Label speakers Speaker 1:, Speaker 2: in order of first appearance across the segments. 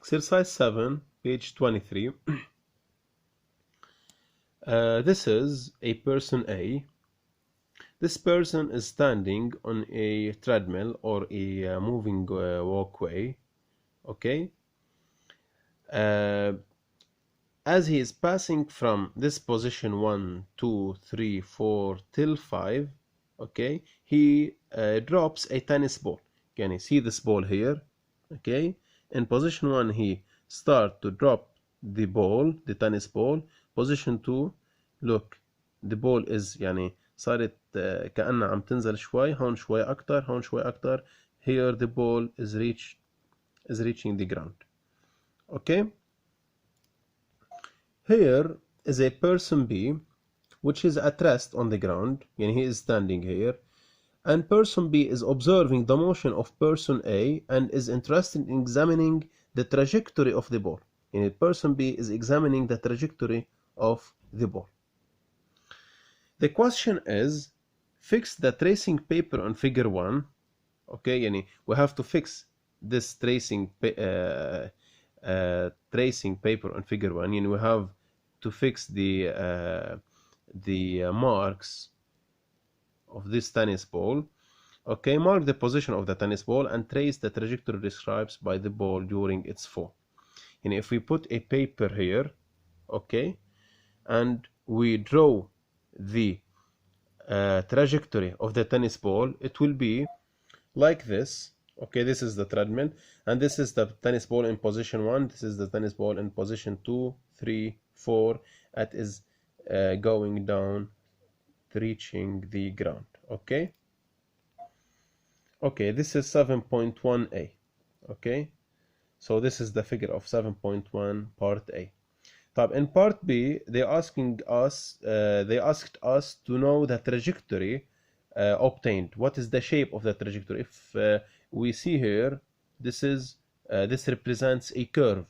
Speaker 1: Exercise 7, page 23. This is a person A. This person is standing on a treadmill or a moving walkway. Okay. As he is passing from this position 1, 2, 3, 4 till 5, okay, he drops a tennis ball. Can you see this ball here? Okay, in position 1 he start to drop the ball, the tennis ball. Position 2, look, the ball is يعني صارت كأنها عم تنزل شوي، هون شوي أكتر، هون شوي أكتر. Here the ball is reaching the ground. Okay. Here is a person B, which is at rest on the ground, and he is standing here. And person B is observing the motion of person A and is interested in examining the trajectory of the ball. And person B is examining the trajectory of the ball. The question is, fix the tracing paper on figure 1. Okay, يعني we have to fix this tracing paper on figure 1. And we have to fix the marks of this tennis ball. Okay, mark the position of the tennis ball and trace the trajectory described by the ball during its fall. And if we put a paper here, okay, and we draw the trajectory of the tennis ball, it will be like this. Okay, this is the treadmill, and this is the tennis ball in position 1. This is the tennis ball in position 2, 3, 4. It is going down, reaching the ground. Okay. Okay, this is 7.1a. Okay, so this is the figure of 7.1 part A. In part B, they asked us to know the trajectory obtained. What is the shape of the trajectory? If we see here, this represents a curve,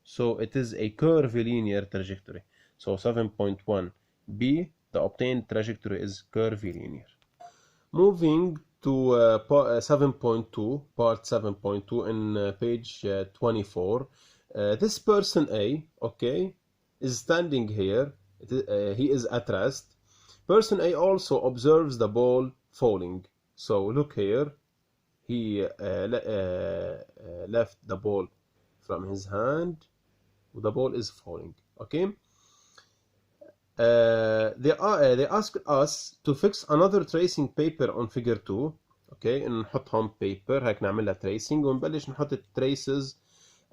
Speaker 1: so it is a curvilinear trajectory. So 7.1b, the obtained trajectory is curvilinear. Moving to 7.2, part 7.2 in page 24. This person A, okay, is standing here. He is at rest. Person A also observes the ball falling. So look here, he left the ball from his hand. The ball is falling. Okay. They asked us to fix another tracing paper on figure 2. Okay, نحط هون paper هيك نعملها tracing ونبلش نحط traces.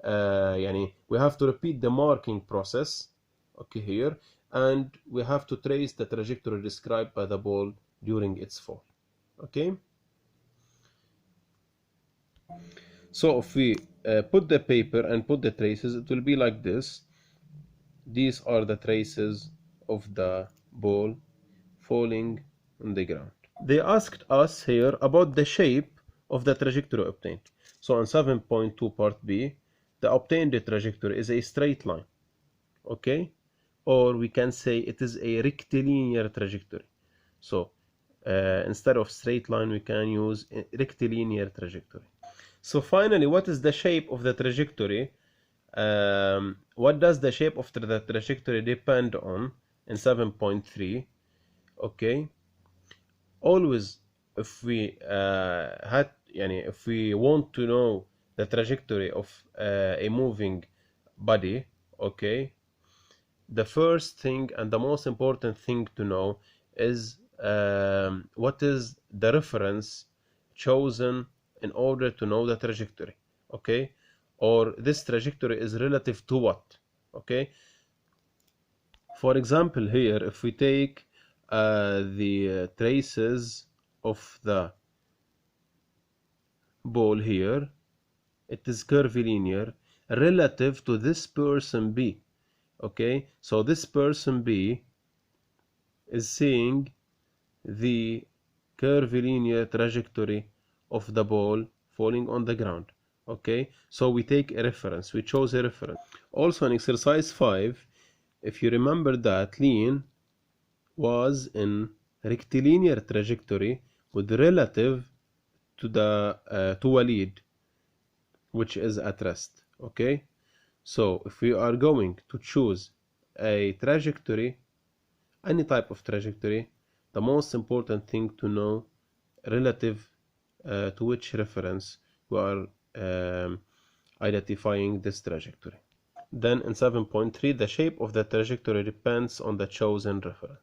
Speaker 1: يعني we have to repeat the marking process. Okay, here, and we have to trace the trajectory described by the ball during its fall. Okay, so if we put the paper and put the traces, it will be like this. These are the traces of the ball falling on the ground. They asked us here about the shape of the trajectory obtained. So on 7.2 part B, the obtained trajectory is a straight line. Okay, or we can say it is a rectilinear trajectory. So instead of straight line, we can use a rectilinear trajectory. So finally, what is the shape of the trajectory? What does the shape of the trajectory depend on in 7.3? Okay, always if we if we want to know the trajectory of a moving body, okay, the first thing and the most important thing to know is what is the reference chosen in order to know the trajectory. Okay, or this trajectory is relative to what. Okay, for example, here if we take the traces of the ball here, it is curvilinear relative to this person B. Okay, so this person B is seeing the curvilinear trajectory of the ball falling on the ground. Okay, so we take a reference, we chose a reference. Also in exercise 5, if you remember that Lean was in rectilinear trajectory with relative to the to Walid, which is at rest. Okay, So if we are going to choose a trajectory, any type of trajectory, the most important thing to know relative to which reference we are identifying this trajectory. Then in 7.3, the shape of the trajectory depends on the chosen reference.